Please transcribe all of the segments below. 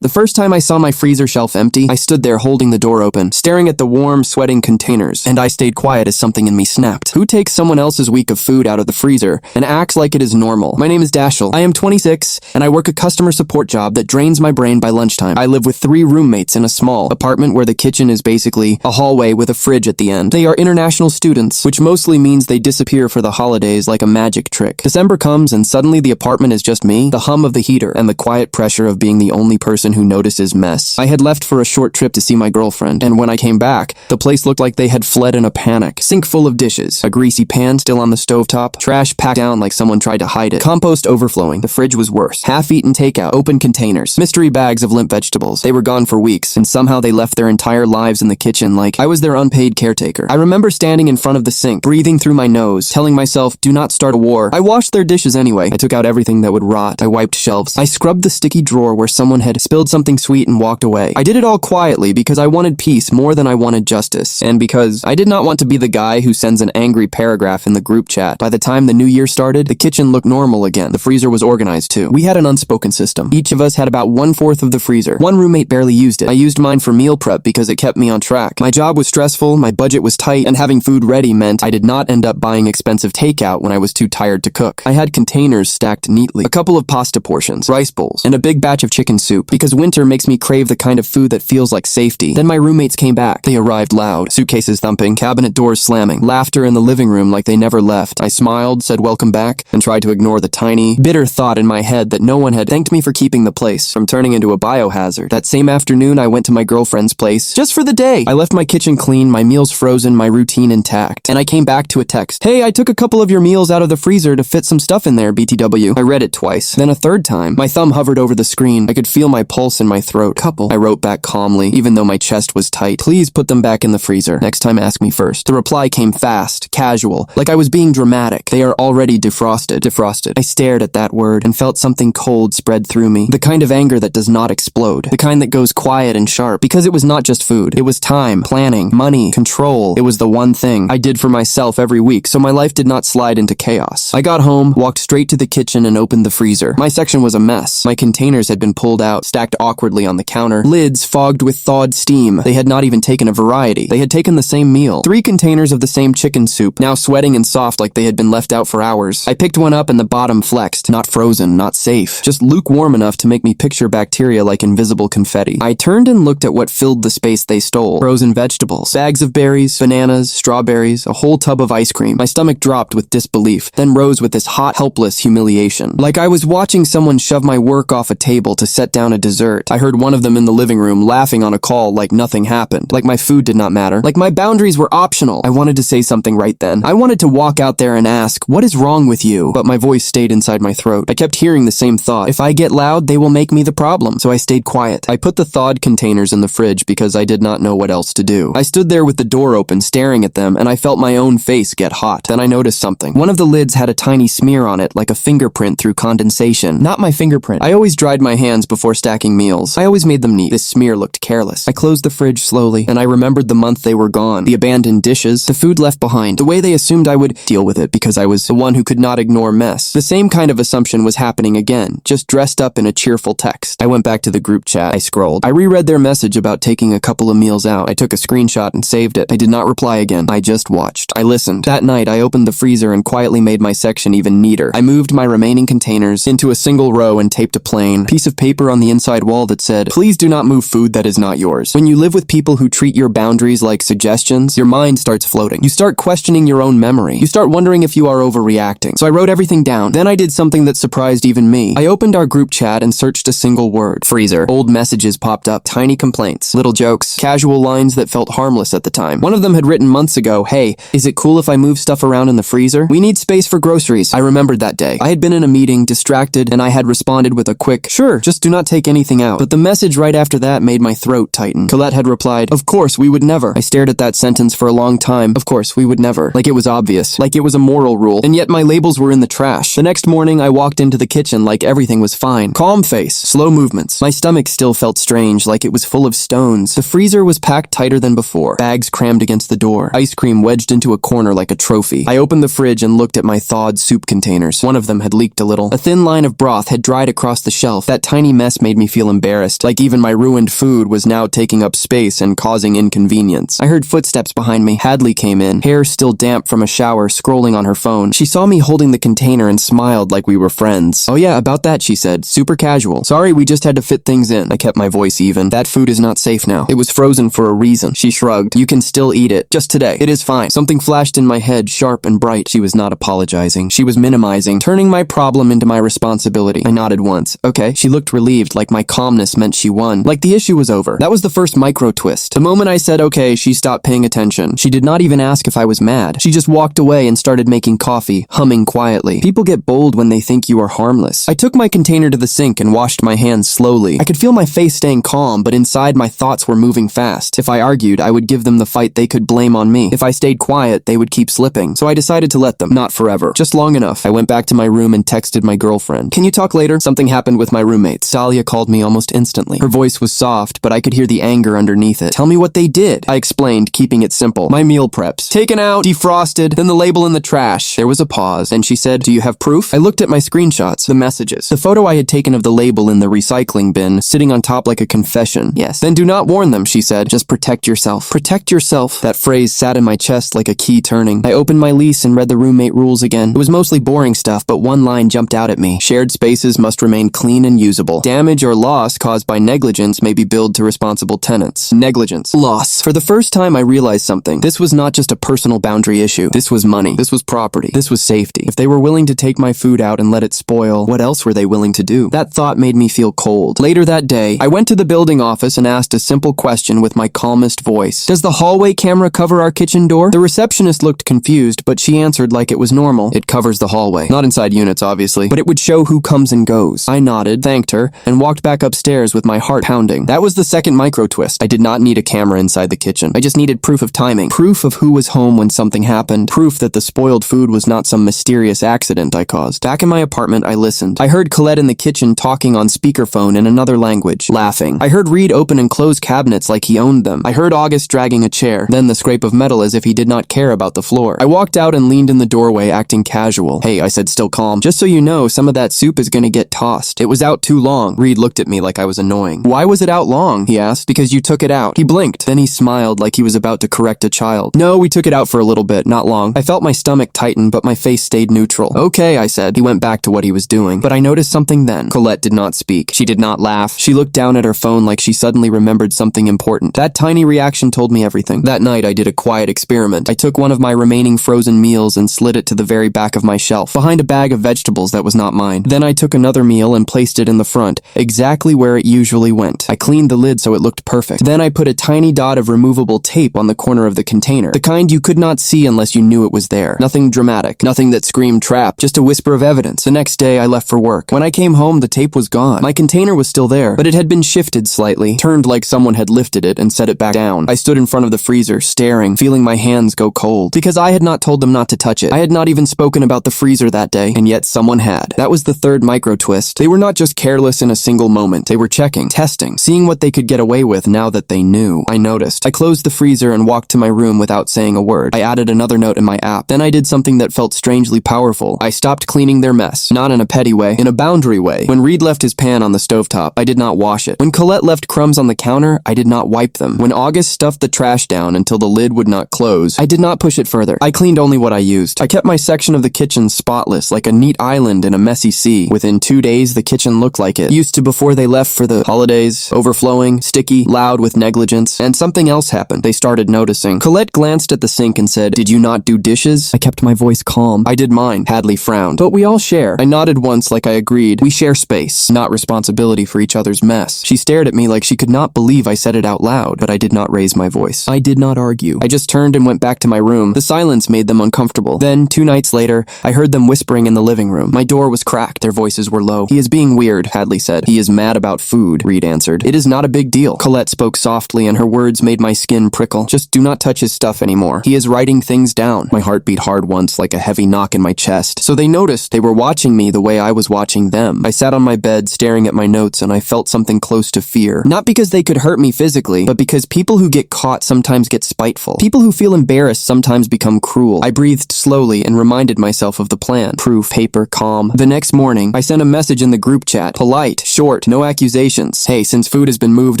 The first time I saw my freezer shelf empty, I stood there holding the door open, staring at the warm, sweating containers, and I stayed quiet as something in me snapped. Who takes someone else's week of food out of the freezer and acts like it is normal? My name is Dashel. I am 26, and I work a customer support job that drains my brain by lunchtime. I live with 3 roommates in a small apartment where the kitchen is basically a hallway with a fridge at the end. They are international students, which mostly means they disappear for the holidays like a magic trick. December comes and suddenly the apartment is just me, the hum of the heater, and the quiet pressure of being the only person who notices mess. I had left for a short trip to see my girlfriend, and when I came back, the place looked like they had fled in a panic. Sink full of dishes, a greasy pan still on the stovetop, trash packed down like someone tried to hide it, compost overflowing. The fridge was worse. Half-eaten takeout, open containers, mystery bags of limp vegetables. They were gone for weeks, and somehow they left their entire lives in the kitchen like I was their unpaid caretaker. I remember standing in front of the sink, breathing through my nose, telling myself, do not start a war. I washed their dishes anyway. I took out everything that would rot. I wiped shelves. I scrubbed the sticky drawer where someone had spilled something sweet and walked away. I did it all quietly because I wanted peace more than I wanted justice, and because I did not want to be the guy who sends an angry paragraph in the group chat. By the time the new year started, the kitchen looked normal again. The freezer was organized too. We had an unspoken system. Each of us had about 1/4 of the freezer. One roommate barely used it. I used mine for meal prep because it kept me on track. My job was stressful, my budget was tight, and having food ready meant I did not end up buying expensive takeout when I was too tired to cook. I had containers stacked neatly, a couple of pasta portions, rice bowls, and a big batch of chicken soup, because winter makes me crave the kind of food that feels like safety. Then my roommates came back. They arrived loud, suitcases thumping, cabinet doors slamming, laughter in the living room like they never left. I smiled, said welcome back, and tried to ignore the tiny, bitter thought in my head that no one had thanked me for keeping the place from turning into a biohazard. That same afternoon, I went to my girlfriend's place, just for the day. I left my kitchen clean, my meals frozen, my routine intact, and I came back to a text. Hey, I took a couple of your meals out of the freezer to fit some stuff in there, BTW. I read it twice, then a third time. My thumb hovered over the screen. I could feel my pulse in my throat. Couple. I wrote back calmly, even though my chest was tight. Please put them back in the freezer. Next time ask me first. The reply came fast, casual, like I was being dramatic. They are already defrosted. Defrosted. I stared at that word and felt something cold spread through me. The kind of anger that does not explode. The kind that goes quiet and sharp. Because it was not just food. It was time, planning, money, control. It was the one thing I did for myself every week, so my life did not slide into chaos. I got home, walked straight to the kitchen and opened the freezer. My section was a mess. My containers had been pulled out, stacked awkwardly on the counter, lids fogged with thawed steam. They had not even taken a variety. They had taken the same meal. 3 containers of the same chicken soup, now sweating and soft like they had been left out for hours. I picked one up and the bottom flexed. Not frozen, not safe. Just lukewarm enough to make me picture bacteria like invisible confetti. I turned and looked at what filled the space they stole. Frozen vegetables, bags of berries, bananas, strawberries, a whole tub of ice cream. My stomach dropped with disbelief, then rose with this hot, helpless humiliation. Like I was watching someone shove my work off a table to set down a dessert. I heard one of them in the living room laughing on a call like nothing happened, like my food did not matter, like my boundaries were optional. I wanted to say something right then. I wanted to walk out there and ask, what is wrong with you? But my voice stayed inside my throat. I kept hearing the same thought. If I get loud, they will make me the problem. So I stayed quiet. I put the thawed containers in the fridge because I did not know what else to do. I stood there with the door open, staring at them, and I felt my own face get hot. Then I noticed something. One of the lids had a tiny smear on it, like a fingerprint through condensation. Not my fingerprint. I always dried my hands before stacking meals. I always made them neat. This smear looked careless. I closed the fridge slowly, and I remembered the month they were gone. The abandoned dishes, the food left behind, the way they assumed I would deal with it because I was the one who could not ignore mess. The same kind of assumption was happening again, just dressed up in a cheerful text. I went back to the group chat. I scrolled. I reread their message about taking a couple of meals out. I took a screenshot and saved it. I did not reply again. I just watched. I listened. That night, I opened the freezer and quietly made my section even neater. I moved my remaining containers into a single row and taped a plain piece of paper on the inside wall that said, please do not move food that is not yours. When you live with people who treat your boundaries like suggestions, your mind starts floating. You start questioning your own memory. You start wondering if you are overreacting. So I wrote everything down. Then I did something that surprised even me. I opened our group chat and searched a single word. Freezer. Old messages popped up. Tiny complaints. Little jokes. Casual lines that felt harmless at the time. One of them had written months ago, hey, is it cool if I move stuff around in the freezer? We need space for groceries. I remembered that day. I had been in a meeting, distracted, and I had responded with a quick, sure, just do not take anything out. But the message right after that made my throat tighten. Colette had replied, of course, we would never. I stared at that sentence for a long time. Of course, we would never. Like it was obvious. Like it was a moral rule. And yet my labels were in the trash. The next morning, I walked into the kitchen like everything was fine. Calm face, slow movements. My stomach still felt strange, like it was full of stones. The freezer was packed tighter than before. Bags crammed against the door. Ice cream wedged into a corner like a trophy. I opened the fridge and looked at my thawed soup containers. One of them had leaked a little. A thin line of broth had dried across the shelf. That tiny mess made me feel embarrassed, like even my ruined food was now taking up space and causing inconvenience. I heard footsteps behind me. Hadley came in, hair still damp from a shower, scrolling on her phone. She saw me holding the container and smiled like we were friends. "Oh yeah, about that," she said, super casual. "Sorry, we just had to fit things in." I kept my voice even. "That food is not safe now. It was frozen for a reason." She shrugged. "You can still eat it. Just today. It is fine." Something flashed in my head, sharp and bright. She was not apologizing. She was minimizing, turning my problem into my responsibility. I nodded once. "Okay." She looked relieved, like my calmness meant she won. Like the issue was over. That was the first micro twist. The moment I said okay, she stopped paying attention. She did not even ask if I was mad. She just walked away and started making coffee, humming quietly. People get bold when they think you are harmless. I took my container to the sink and washed my hands slowly. I could feel my face staying calm, but inside my thoughts were moving fast. If I argued, I would give them the fight they could blame on me. If I stayed quiet, they would keep slipping. So I decided to let them. Not forever. Just long enough. I went back to my room and texted my girlfriend. "Can you talk later?" Something happened with my roommate. Salia called me almost instantly. Her voice was soft, but I could hear the anger underneath it. "Tell me what they did." I explained, keeping it simple. "My meal preps. Taken out, defrosted, then the label in the trash." There was a pause, and she said, "Do you have proof?" I looked at my screenshots, the messages. The photo I had taken of the label in the recycling bin, sitting on top like a confession. "Yes." "Then do not warn them," she said. "Just protect yourself." Protect yourself. That phrase sat in my chest like a key turning. I opened my lease and read the roommate rules again. It was mostly boring stuff, but one line jumped out at me. Shared spaces must remain clean and usable. Damage or loss caused by negligence may be billed to responsible tenants. Negligence. Loss. For the first time, I realized something. This was not just a personal boundary issue. This was money. This was property. This was safety. If they were willing to take my food out and let it spoil, what else were they willing to do? That thought made me feel cold. Later that day, I went to the building office and asked a simple question with my calmest voice. "Does the hallway camera cover our kitchen door?" The receptionist looked confused, but she answered like it was normal. "It covers the hallway. Not inside units, obviously, but it would show who comes and goes." I nodded, thanked her, and walked back upstairs with my heart pounding. That was the second micro twist. I did not need a camera inside the kitchen. I just needed proof of timing. Proof of who was home when something happened. Proof that the spoiled food was not some mysterious accident I caused. Back in my apartment, I listened. I heard Colette in the kitchen talking on speakerphone in another language, laughing. I heard Reed open and close cabinets like he owned them. I heard August dragging a chair, then the scrape of metal as if he did not care about the floor. I walked out and leaned in the doorway, acting casual. "Hey," I said, still calm. "Just so you know, some of that soup is gonna get tossed. It was out too long." Reed looked at me like I was annoying. "Why was it out long?" he asked. "Because you took it out." He blinked. Then he smiled like he was about to correct a child. "No, we took it out for a little bit, not long." I felt my stomach tighten, but my face stayed neutral. "Okay," I said. He went back to what he was doing. But I noticed something then. Colette did not speak. She did not laugh. She looked down at her phone like she suddenly remembered something important. That tiny reaction told me everything. That night, I did a quiet experiment. I took one of my remaining frozen meals and slid it to the very back of my shelf, behind a bag of vegetables that was not mine. Then I took another meal and placed it in the front, exactly where it usually went. I cleaned the lid so it looked perfect. Then I put a tiny dot of removable tape on the corner of the container, the kind you could not see unless you knew it was there. Nothing dramatic, nothing that screamed trap, just a whisper of evidence. The next day, I left for work. When I came home, the tape was gone. My container was still there, but it had been shifted slightly, turned like someone had lifted it and set it back down. I stood in front of the freezer, staring, feeling my hands go cold. Because I had not told them not to touch it. I had not even spoken about the freezer that day, and yet someone had. That was the third micro twist. They were not just careless in a single moment. They were checking, testing, seeing what they could get away with now that they knew. I noticed. I closed the freezer and walked to my room without saying a word. I added another note in my app. Then I did something that felt strangely powerful. I stopped cleaning their mess. Not in a petty way, in a boundary way. When Reed left his pan on the stovetop, I did not wash it. When Colette left crumbs on the counter, I did not wipe them. When August stuffed the trash down until the lid would not close, I did not push it further. I cleaned only what I used. I kept my section of the kitchen spotless, like a neat island in a messy sea. Within 2 days, the kitchen looked like it used to before they left for the holidays. Overflowing, sticky, loud with negligence. And something else happened. They started noticing. Colette glanced at the sink and said, "Did you not do dishes?" I kept my voice calm. "I did mine." Hadley frowned. "But we all share." I nodded once like I agreed. "We share space, not responsibility for each other's mess." She stared at me like she could not believe I said it out loud, but I did not raise my voice. I did not argue. I just turned and went back to my room. The silence made them uncomfortable. Then, 2 nights later, I heard them whispering in the living room. My door was cracked. Their voices were low. "He is being weird," Hadley said. "He is mad about food," Reed answered. "It is not a big deal." Colette spoke softly and her words made my skin prickle. "Just do not touch his stuff anymore. He is writing things down." My heart beat hard once like a heavy knock in my chest. So they noticed. They were watching me the way I was watching them. I sat on my bed staring at my notes and I felt something close to fear. Not because they could hurt me physically, but because people who get caught sometimes get spiteful. People who feel embarrassed sometimes become cruel. I breathed slowly and reminded myself of the plan. Proof, paper, calm. The next morning, I sent a message in the group chat. Polite, short, short, no accusations. Hey, since food has been moved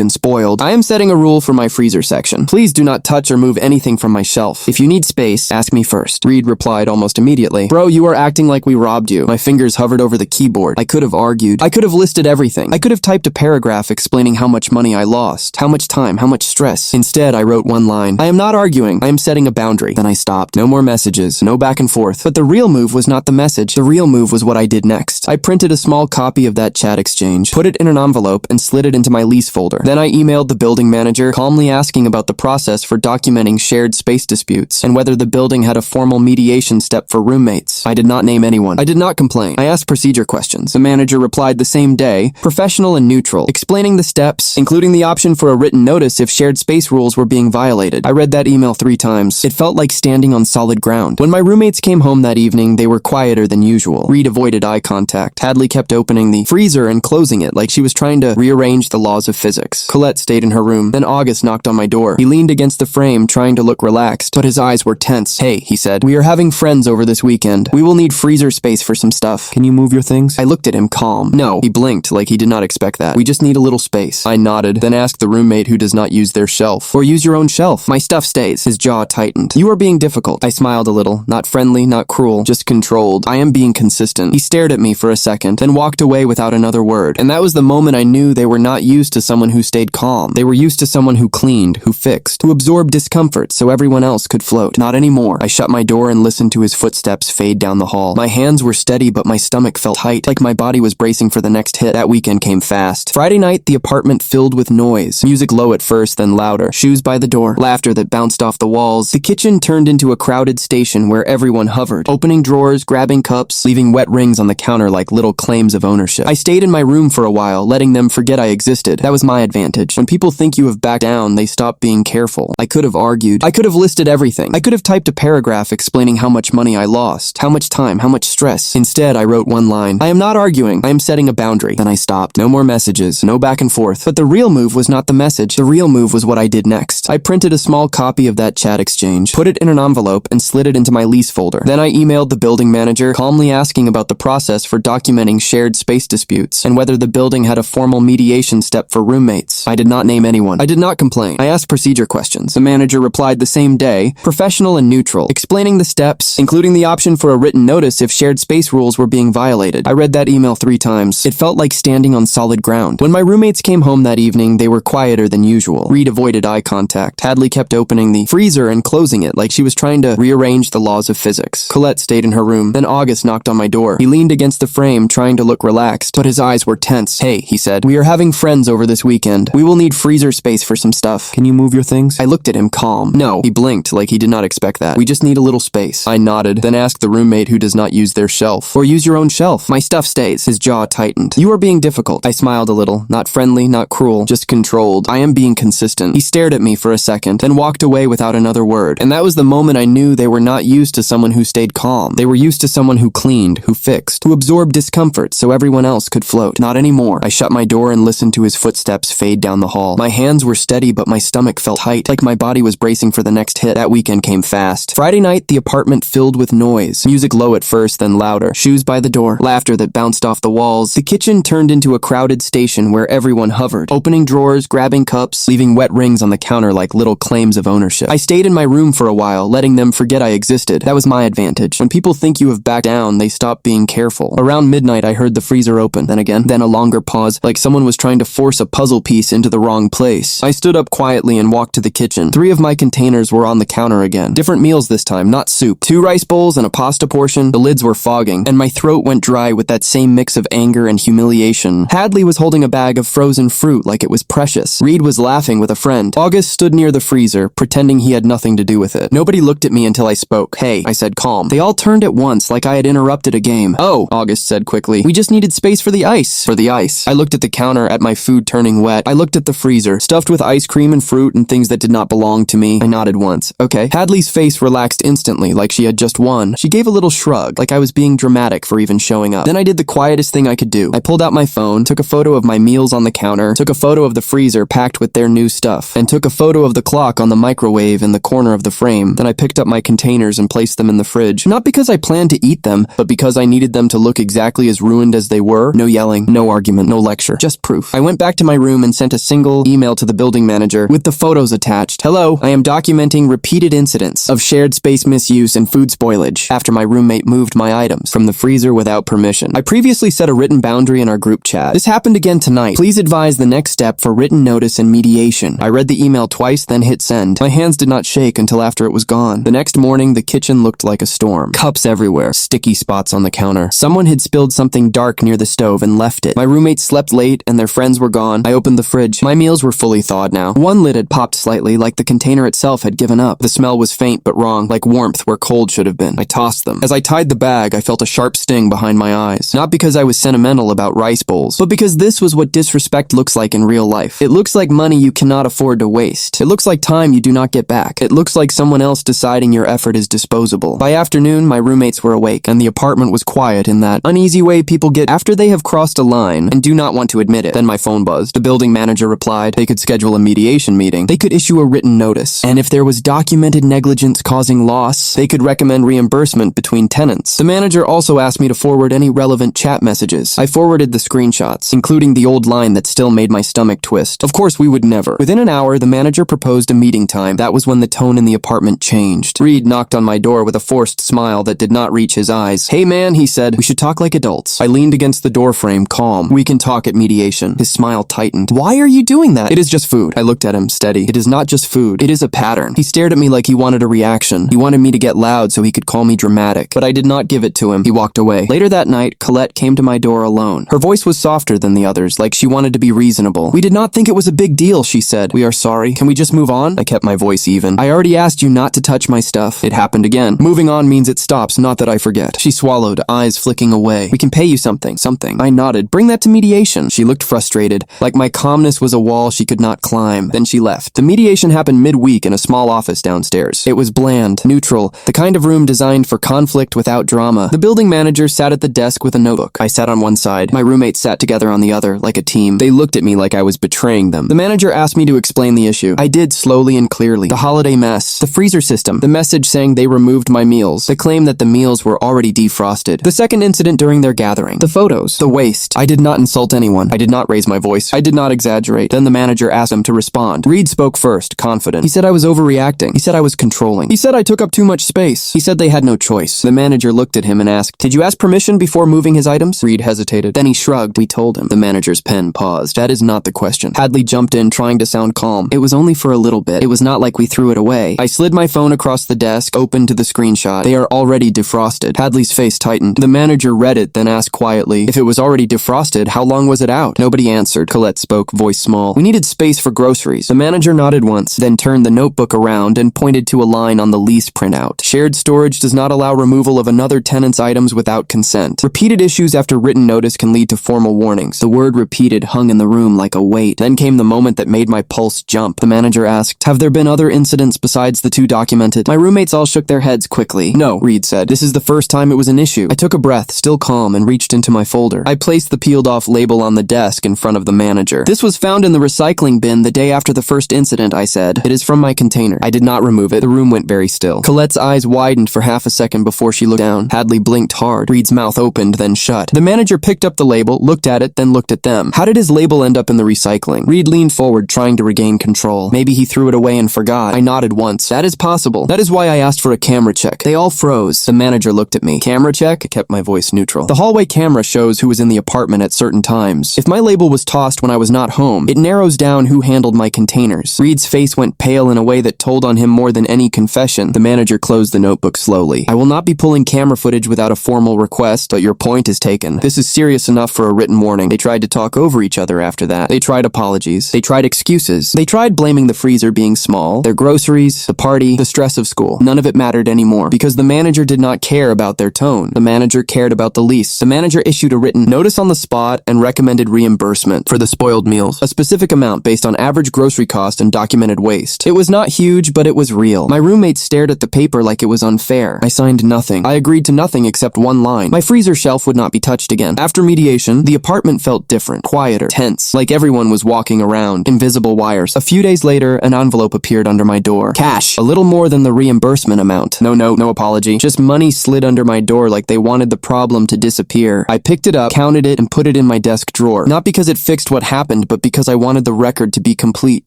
and spoiled, I am setting a rule for my freezer section. Please do not touch or move anything from my shelf. If you need space, ask me first. Reed replied almost immediately. Bro, you are acting like we robbed you. My fingers hovered over the keyboard. I could have argued. I could have listed everything. I could have typed a paragraph explaining how much money I lost, how much time, how much stress. Instead, I wrote one line. I am not arguing. I am setting a boundary. Then I stopped. No more messages. No back and forth. But the real move was not the message. The real move was what I did next. I printed a small copy of that chat exchange, put it in an envelope, and slid it into my lease folder. Then I emailed the building manager, calmly asking about the process for documenting shared space disputes and whether the building had a formal mediation step for roommates. I did not name anyone. I did not complain. I asked procedure questions. The manager replied the same day, professional and neutral, explaining the steps, including the option for a written notice if shared space rules were being violated. I read that email 3 times. It felt like standing on solid ground. When my roommates came home that evening, they were quieter than usual. Reed avoided eye contact. Hadley kept opening the freezer and closing it like she was trying to rearrange the laws of physics. Colette stayed in her room. Then August knocked on my door. He leaned against the frame, trying to look relaxed, but his eyes were tense. Hey, he said, we are having friends over this weekend. We will need freezer space for some stuff. Can you move your things? I looked at him calm. No. He blinked like he did not expect that. We just need a little space. I nodded, then asked the roommate who does not use their shelf. Or use your own shelf. My stuff stays. His jaw tightened. You are being difficult. I smiled a little. Not friendly, not cruel, just controlled. I am being consistent. He stared at me for a second, then walked away without another word. And that was the moment I knew they were not used to someone who stayed calm. They were used to someone who cleaned, who fixed, who absorbed discomfort so everyone else could float. Not anymore. I shut my door and listened to his footsteps fade down the hall. My hands were steady, but my stomach felt tight, like my body was bracing for the next hit. That weekend came fast. Friday night, the apartment filled with noise. Music low at first, then louder. Shoes by the door. Laughter that bounced off the walls. The kitchen turned into a crowded station where everyone hovered, opening drawers, grabbing cups, leaving wet rings on the counter like little claims of ownership. I stayed in my room for a while, letting them forget I existed. That was my advantage. When people think you have backed down, they stop being careful. I could have argued. I could have listed everything. I could have typed a paragraph explaining how much money I lost, how much time, how much stress. Instead, I wrote one line. I am not arguing. I am setting a boundary. Then I stopped. No more messages. No back and forth. But the real move was not the message. The real move was what I did next. I printed a small copy of that chat exchange, put it in an envelope, and slid it into my lease folder. Then I emailed the building manager, calmly asking about the process for documenting shared space disputes and whether the building had a formal mediation step for roommates. I did not name anyone. I did not complain. I asked procedure questions. The manager replied the same day, professional and neutral, explaining the steps, including the option for a written notice if shared space rules were being violated. I read that email 3 times. It felt like standing on solid ground. When my roommates came home that evening, they were quieter than usual. Reed avoided eye contact. Hadley kept opening the freezer and closing it like she was trying to rearrange the laws of physics. Colette stayed in her room. Then August knocked on my door. He leaned against the frame, trying to look relaxed, but his eyes were tense. Hey, he said, we are having friends over this weekend. We will need freezer space for some stuff. Can you move your things? I looked at him calm. No. He blinked like he did not expect that. We just need a little space. I nodded, then asked the roommate who does not use their shelf. Or use your own shelf. My stuff stays. His jaw tightened. You are being difficult. I smiled a little. Not friendly, not cruel, just controlled. I am being consistent. He stared at me for a second, then walked away without another word. And that was the moment I knew they were not used to someone who stayed calm. They were used to someone who cleaned, who fixed, who absorbed discomfort so everyone else could float. Not anymore. I shut my door and listened to his footsteps fade down the hall. My hands were steady, but my stomach felt tight, like my body was bracing for the next hit. That weekend came fast. Friday night, the apartment filled with noise. Music low at first, then louder. Shoes by the door. Laughter that bounced off the walls. The kitchen turned into a crowded station where everyone hovered, opening drawers, grabbing cups, leaving wet rings on the counter like little claims of ownership. I stayed in my room for a while, letting them forget I existed. That was my advantage. When people think you have backed down, they stop being careful. Around midnight, I heard the freezer open. Then a longer pause, like someone was trying to force a puzzle piece into the wrong place. I stood up quietly and walked to the kitchen. 3 of my containers were on the counter again. Different meals this time, not soup. 2 rice bowls and a pasta portion. The lids were fogging, and my throat went dry with that same mix of anger and humiliation. Hadley was holding a bag of frozen fruit like it was precious. Reed was laughing with a friend. August stood near the freezer, pretending he had nothing to do with it. Nobody looked at me until I spoke. Hey, I said calm. They all turned at once like I had interrupted a game. Oh, August said quickly. We just needed space for the ice. For the ice. I looked at the counter at my food turning wet. I looked at the freezer, stuffed with ice cream and fruit and things that did not belong to me. I nodded once. Okay. Hadley's face relaxed instantly, like she had just won. She gave a little shrug, like I was being dramatic for even showing up. Then I did the quietest thing I could do. I pulled out my phone, took a photo of my meals on the counter, took a photo of the freezer packed with their new stuff, and took a photo of the clock on the microwave in the corner of the frame. Then I picked up my containers and placed them in the fridge. Not because I planned to eat them, but because I needed them to look exactly as ruined as they were. No yelling, no arguing. argument, no lecture, just proof. I went back to my room and sent a single email to the building manager with the photos attached. Hello, I am documenting repeated incidents of shared space misuse and food spoilage after my roommate moved my items from the freezer without permission. I previously set a written boundary in our group chat. This happened again tonight. Please advise the next step for written notice and mediation. I read the email twice, then hit send. My hands did not shake until after it was gone. The next morning, the kitchen looked like a storm. Cups everywhere, sticky spots on the counter. Someone had spilled something dark near the stove and left it. My roommates slept late and their friends were gone. I opened the fridge. My meals were fully thawed now. One lid had popped slightly, like the container itself had given up. The smell was faint but wrong, like warmth where cold should have been. I tossed them. As I tied the bag, I felt a sharp sting behind my eyes. Not because I was sentimental about rice bowls, but because this was what disrespect looks like in real life. It looks like money you cannot afford to waste. It looks like time you do not get back. It looks like someone else deciding your effort is disposable. By afternoon, my roommates were awake, and the apartment was quiet in that uneasy way people get after they have crossed a line and do not want to admit it. Then my phone buzzed. The building manager replied they could schedule a mediation meeting. They could issue a written notice. And if there was documented negligence causing loss, they could recommend reimbursement between tenants. The manager also asked me to forward any relevant chat messages. I forwarded the screenshots, including the old line that still made my stomach twist. Of course, we would never. Within an hour, the manager proposed a meeting time. That was when the tone in the apartment changed. Reed knocked on my door with a forced smile that did not reach his eyes. Hey man, he said, we should talk like adults. I leaned against the door frame, calm. We can talk at mediation. His smile tightened. Why are you doing that? It is just food. I looked at him, steady. It is not just food. It is a pattern. He stared at me like he wanted a reaction. He wanted me to get loud so he could call me dramatic. But I did not give it to him. He walked away. Later that night, Colette came to my door alone. Her voice was softer than the others, like she wanted to be reasonable. We did not think it was a big deal, she said. We are sorry. Can we just move on? I kept my voice even. I already asked you not to touch my stuff. It happened again. Moving on means it stops, not that I forget. She swallowed, eyes flicking away. We can pay you something. I nodded. Bring that to mediation. She looked frustrated, like my calmness was a wall she could not climb. Then she left. The mediation happened midweek in a small office downstairs. It was bland, neutral, the kind of room designed for conflict without drama. The building manager sat at the desk with a notebook. I sat on one side. My roommates sat together on the other, like a team. They looked at me like I was betraying them. The manager asked me to explain the issue. I did, slowly and clearly. The holiday mess. The freezer system. The message saying they removed my meals. The claim that the meals were already defrosted. The second incident during their gathering. The photos. The waste. I did not insult anyone. I did not raise my voice. I did not exaggerate. Then the manager asked him to respond. Reed spoke first, confident. He said I was overreacting. He said I was controlling. He said I took up too much space. He said they had no choice. The manager looked at him and asked, did you ask permission before moving his items? Reed hesitated. Then he shrugged. We told him. The manager's pen paused. That is not the question. Hadley jumped in, trying to sound calm. It was only for a little bit. It was not like we threw it away. I slid my phone across the desk, opened to the screenshot. They are already defrosted. Hadley's face tightened. The manager read it, then asked quietly, if it was already defrosted, how long was it out? Nobody answered. Colette spoke, voice small. We needed space for groceries. The manager nodded once, then turned the notebook around and pointed to a line on the lease printout. Shared storage does not allow removal of another tenant's items without consent. Repeated issues after written notice can lead to formal warnings. The word repeated hung in the room like a weight. Then came the moment that made my pulse jump. The manager asked, have there been other incidents besides the two documented? My roommates all shook their heads quickly. No, Reed said. This is the first time it was an issue. I took a breath, still calm, and reached into my folder. I placed the peeled off label on the desk in front of the manager. This was found in the recycling bin the day after the first incident, I said. It is from my container. I did not remove it. The room went very still. Colette's eyes widened for half a second before she looked down. Hadley blinked hard. Reed's mouth opened, then shut. The manager picked up the label, looked at it, then looked at them. How did his label end up in the recycling? Reed leaned forward, trying to regain control. Maybe he threw it away and forgot. I nodded once. That is possible. That is why I asked for a camera check. They all froze. The manager looked at me. Camera check? I kept my voice neutral. The hallway camera shows who was in the apartment at certain times. If my label was tossed when I was not home, it narrows down who handled my containers. Reed's face went pale in a way that told on him more than any confession. The manager closed the notebook slowly. I will not be pulling camera footage without a formal request, but your point is taken. This is serious enough for a written warning. They tried to talk over each other after that. They tried apologies. They tried excuses. They tried blaming the freezer being small, their groceries, the party, the stress of school. None of it mattered anymore because the manager did not care about their tone. The manager cared about the lease. The manager issued a written notice on the spot and recommended reimbursement for the spoiled meals, a specific amount based on average grocery cost and documented waste. It was not huge, but it was real. My roommates stared at the paper like it was unfair. I signed nothing. I agreed to nothing except one line. My freezer shelf would not be touched again. After mediation, the apartment felt different, quieter, tense, like everyone was walking around, invisible wires. A few days later, an envelope appeared under my door. Cash, a little more than the reimbursement amount. No apology. Just money slid under my door like they wanted the problem to disappear. I picked it up, counted it, and put it in my desk drawer. Not because it fixed what happened, but because I wanted the record to be complete.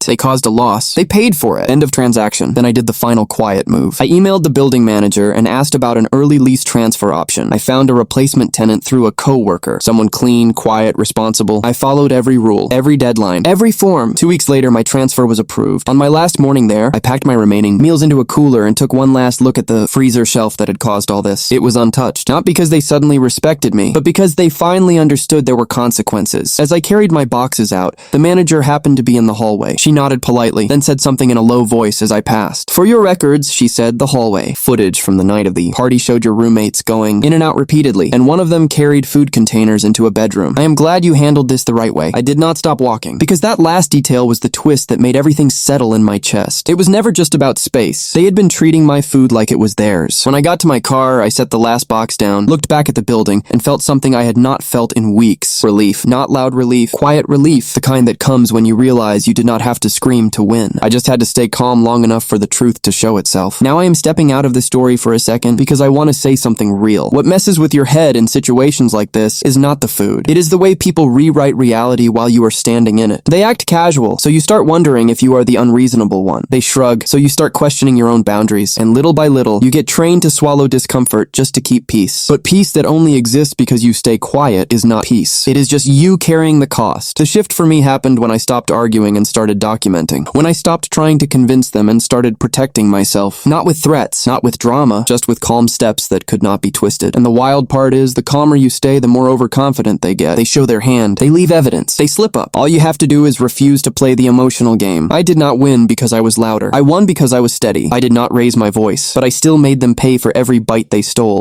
They caused a loss. They paid for it. End of transaction. Then I did the final quiet move. I emailed the building manager and asked about an early lease transfer option. I found a replacement tenant through a co-worker. Someone clean, quiet, responsible. I followed every rule, every deadline, every form. 2 weeks later, my transfer was approved. On my last morning there, I packed my remaining meals into a cooler and took one last look at the freezer shelf that had caused all this. It was untouched. Not because they suddenly respected me, but because they finally understood there were consequences. As I carried my boxes out, the manager happened to be in the hallway. She nodded politely, then said something in a low voice as I passed. "For your records," she said, "the hallway. Footage from the night of the party showed your roommates going in and out repeatedly, and one of them carried food containers into a bedroom. I am glad you handled this the right way." I did not stop walking, because that last detail was the twist that made everything settle in my chest. It was never just about space. They had been treating my food like it was theirs. When I got to my car, I set the last box down, looked back at the building, and felt something I had not felt in weeks. Relief. Not loud relief. Quiet relief. The kind that comes when you realize you did not have to scream to win. I just had to stay calm long enough for the truth to show itself. Now I am stepping out of the story for a second because I want to say something real. What messes with your head in situations like this is not the food. It is the way people rewrite reality while you are standing in it. They act casual, so you start wondering if you are the unreasonable one. They shrug, so you start questioning your own boundaries. And little by little, you get trained to swallow discomfort just to keep peace. But peace that only exists because you stay quiet is not peace. It is just you carrying the cost. The shift for me happened when I stopped arguing and started documenting. When I stopped trying to convince them and started protecting myself. Not with threats, not with drama, just with calm steps that could not be twisted. And the wild part is, the calmer you stay, the more overconfident they get. They show their hand. They leave evidence. They slip up. All you have to do is refuse to play the emotional game. I did not win because I was louder. I won because I was steady. I did not raise my voice, but I still made them pay for every bite they stole.